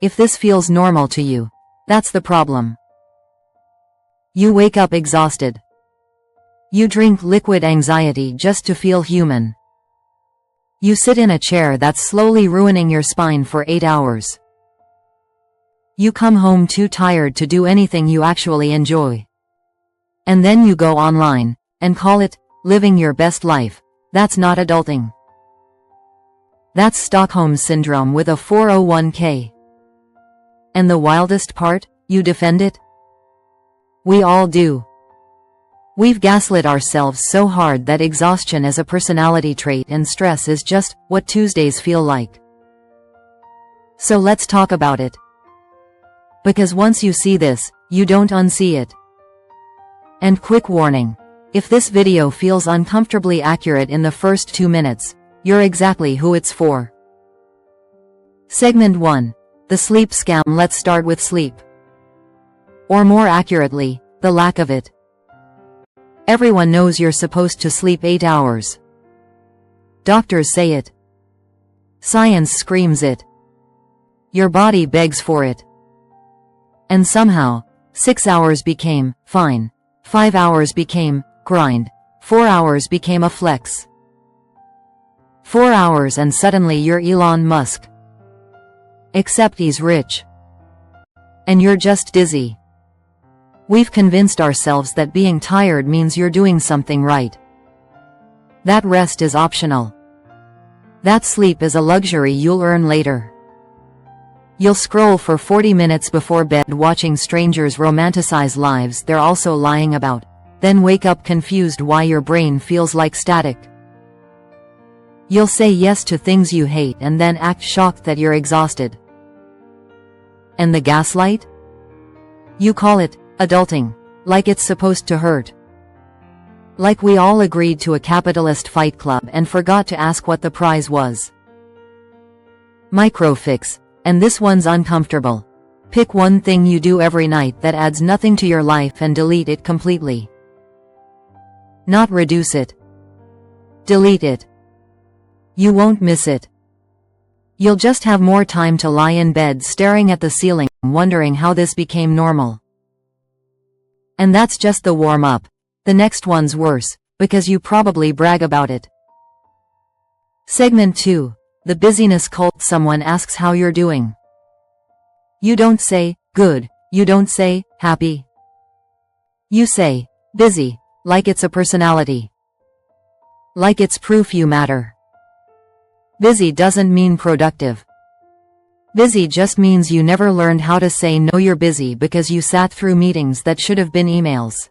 If this feels normal to you, that's the problem. You wake up exhausted. You drink liquid anxiety just to feel human. You sit in a chair that's slowly ruining your spine for 8 hours. You come home too tired to do anything you actually enjoy. And then you go online and call it living your best life. That's not adulting. That's Stockholm Syndrome with a 401k. And the wildest part, you defend it? We all do. We've gaslit ourselves so hard that exhaustion is a personality trait and stress is just what Tuesdays feel like. So let's talk about it. Because once you see this, you don't unsee it. And quick warning. If this video feels uncomfortably accurate in the first 2 minutes, you're exactly who it's for. Segment 1. The sleep scam. Let's start with sleep. Or more accurately, the lack of it. Everyone knows you're supposed to sleep 8 hours. Doctors say it. Science screams it. Your body begs for it. And somehow, 6 hours became fine. 5 hours became grind. 4 hours became a flex. 4 hours and suddenly you're Elon Musk. Except he's rich. And you're just dizzy. We've convinced ourselves that being tired means you're doing something right. That rest is optional. That sleep is a luxury you'll earn later. You'll scroll for 40 minutes before bed watching strangers romanticize lives they're also lying about, then wake up confused why your brain feels like static. You'll say yes to things you hate and then act shocked that you're exhausted. And the gaslight? You call it adulting, like it's supposed to hurt. Like we all agreed to a capitalist fight club and forgot to ask what the prize was. Microfix, and this one's uncomfortable. Pick one thing you do every night that adds nothing to your life and delete it completely. Not reduce it. Delete it. You won't miss it. You'll just have more time to lie in bed staring at the ceiling, wondering how this became normal. And that's just the warm-up. The next one's worse, because you probably brag about it. Segment 2. The busyness cult. Someone asks how you're doing. You don't say, good. You don't say, happy. You say, busy, like it's a personality. Like it's proof you matter. Busy doesn't mean productive. Busy just means you never learned how to say no. You're busy because you sat through meetings that should have been emails.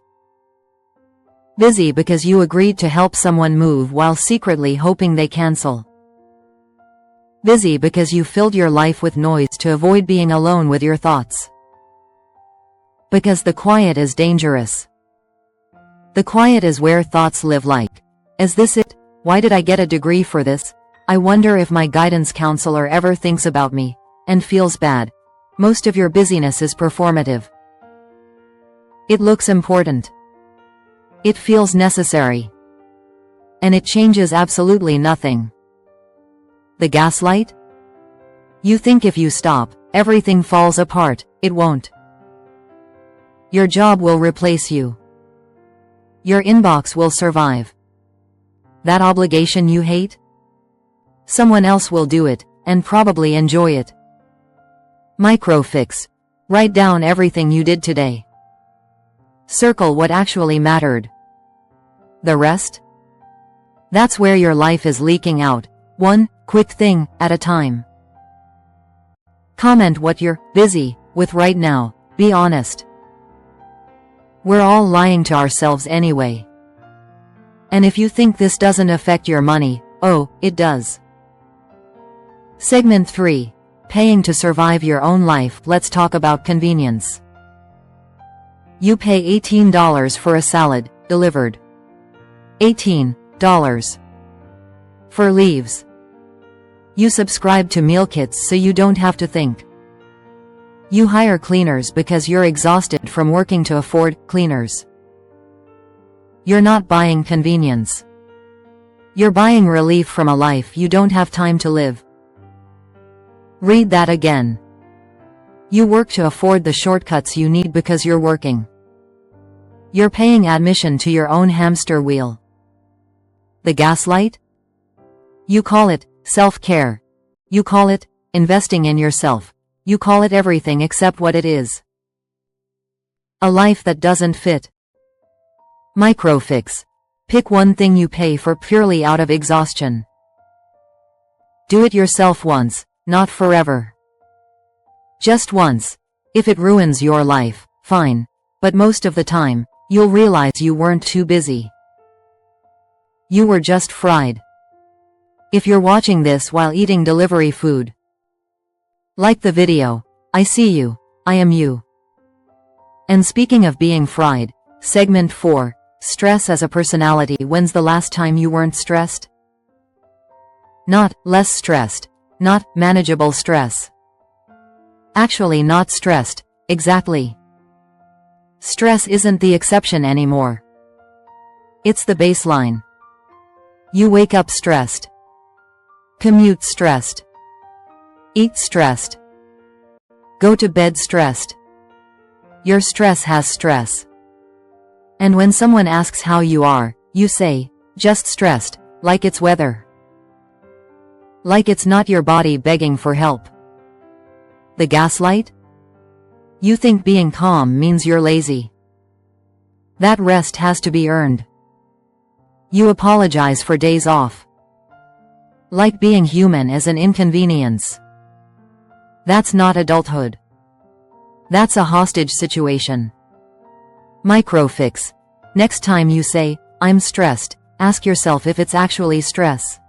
Busy because you agreed to help someone move while secretly hoping they cancel. Busy because you filled your life with noise to avoid being alone with your thoughts. Because the quiet is dangerous. The quiet is where thoughts live. Like, is this it? Why did I get a degree for this? I wonder if my guidance counselor ever thinks about me. And feels bad. Most of your busyness is performative. It looks important. It feels necessary. And it changes absolutely nothing. The gaslight? You think if you stop, everything falls apart. It won't. Your job will replace you. Your inbox will survive. That obligation you hate? Someone else will do it, and probably enjoy it. Microfix. Write down everything you did today. Circle what actually mattered. The rest? That's where your life is leaking out, one quick thing at a time. Comment what you're busy with right now. Be honest. We're all lying to ourselves anyway. And if you think this doesn't affect your money, oh, it does. Segment 3. Paying to survive your own life. Let's talk about convenience. You pay $18 for a salad, delivered. $18. For leaves. You subscribe to meal kits so you don't have to think. You hire cleaners because you're exhausted from working to afford cleaners. You're not buying convenience. You're buying relief from a life you don't have time to live. Read that again. You work to afford the shortcuts you need because you're working. You're paying admission to your own hamster wheel. The gaslight? You call it self-care. You call it investing in yourself. You call it everything except what it is. A life that doesn't fit. Microfix. Pick one thing you pay for purely out of exhaustion. Do it yourself once, not forever. Just once. If it ruins your life, fine. But most of the time, you'll realize you weren't too busy. You were just fried. If you're watching this while eating delivery food, like the video. I see you. I am you. And speaking of being fried, segment 4, stress as a personality. When's the last time you weren't stressed? Not less stressed. Not manageable stress. Actually not stressed, exactly. Stress isn't the exception anymore. It's the baseline. You wake up stressed. Commute stressed. Eat stressed. Go to bed stressed. Your stress has stress. And when someone asks how you are, you say, just stressed, like it's weather. Like it's not your body begging for help. The gaslight? You think being calm means you're lazy. That rest has to be earned. You apologize for days off. Like being human is an inconvenience. That's not adulthood. That's a hostage situation. Microfix. Next time you say, I'm stressed, ask yourself if it's actually stress.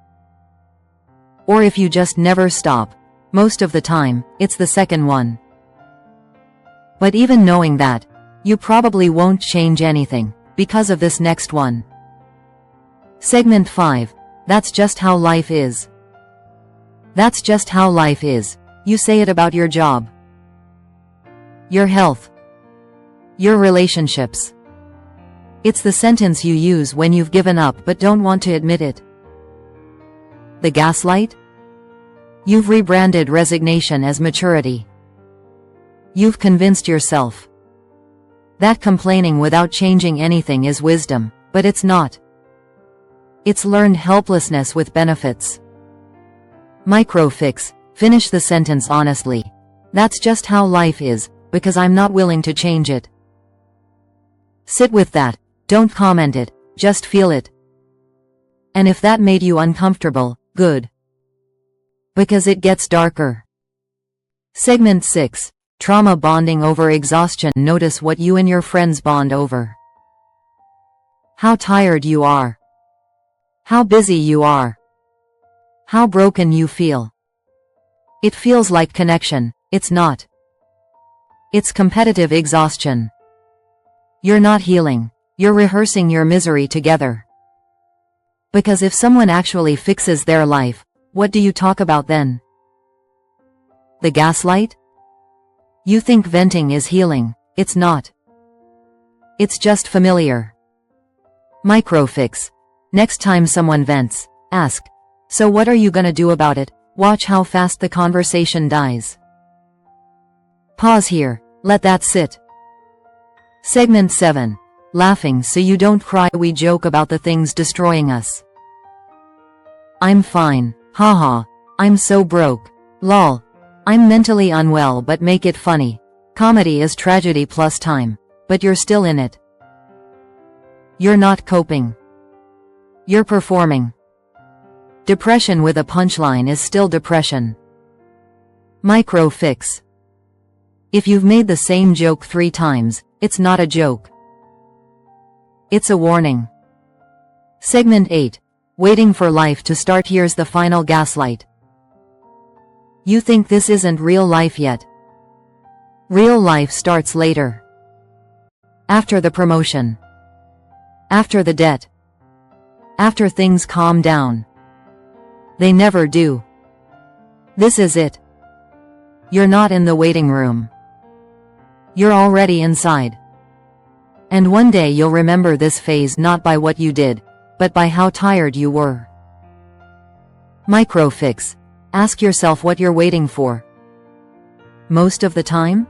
Or if you just never stop. Most of the time, it's the second one. But even knowing that, you probably won't change anything, because of this next one. Segment 5. That's just how life is. That's just how life is. You say it about your job. Your health. Your relationships. It's the sentence you use when you've given up but don't want to admit it. The gaslight? You've rebranded resignation as maturity. You've convinced yourself that complaining without changing anything is wisdom, but it's not. It's learned helplessness with benefits. Microfix. Finish the sentence honestly. That's just how life is, because I'm not willing to change it. Sit with that. Don't comment it, just feel it. And if that made you uncomfortable, good. Because it gets darker. Segment 6. Trauma bonding over exhaustion. Notice what you and your friends bond over. How tired you are. How busy you are. How broken you feel. It feels like connection, it's not. It's competitive exhaustion. You're not healing. You're rehearsing your misery together. Because if someone actually fixes their life, what do you talk about then? The gaslight? You think venting is healing. It's not. It's just familiar. Microfix. Next time someone vents, ask, so what are you gonna do about it? Watch how fast the conversation dies. Pause here. Let that sit. Segment 7. Laughing so you don't cry. We joke about the things destroying us. I'm fine. Haha. I'm so broke. Lol. I'm mentally unwell, but make it funny. Comedy is tragedy plus time. But you're still in it. You're not coping. You're performing. Depression with a punchline is still depression. Microfix. If you've made the same joke 3 times, it's not a joke. It's a warning. Segment 8. Waiting for life to start. Here's the final gaslight. You think this isn't real life yet. Real life starts later. After the promotion. After the debt. After things calm down. They never do. This is it. You're not in the waiting room. You're already inside. And one day you'll remember this phase not by what you did, but by how tired you were. Microfix. Ask yourself what you're waiting for. Most of the time?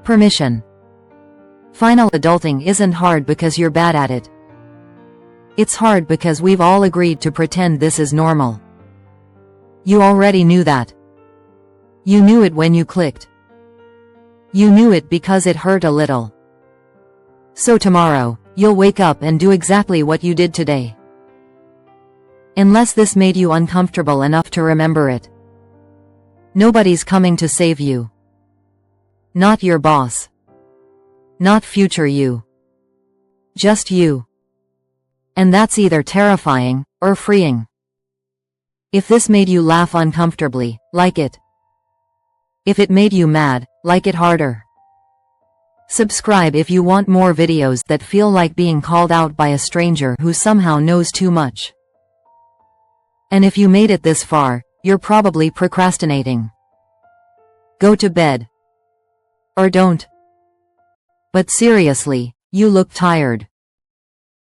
Permission. Final adulting isn't hard because you're bad at it. It's hard because we've all agreed to pretend this is normal. You already knew that. You knew it when you clicked. You knew it because it hurt a little. So tomorrow, you'll wake up and do exactly what you did today. Unless this made you uncomfortable enough to remember it. Nobody's coming to save you. Not your boss. Not future you. Just you. And that's either terrifying or freeing. If this made you laugh uncomfortably, like it. If it made you mad, like it harder. Subscribe if you want more videos that feel like being called out by a stranger who somehow knows too much. And if you made it this far, you're probably procrastinating. Go to bed. Or don't. But seriously, you look tired.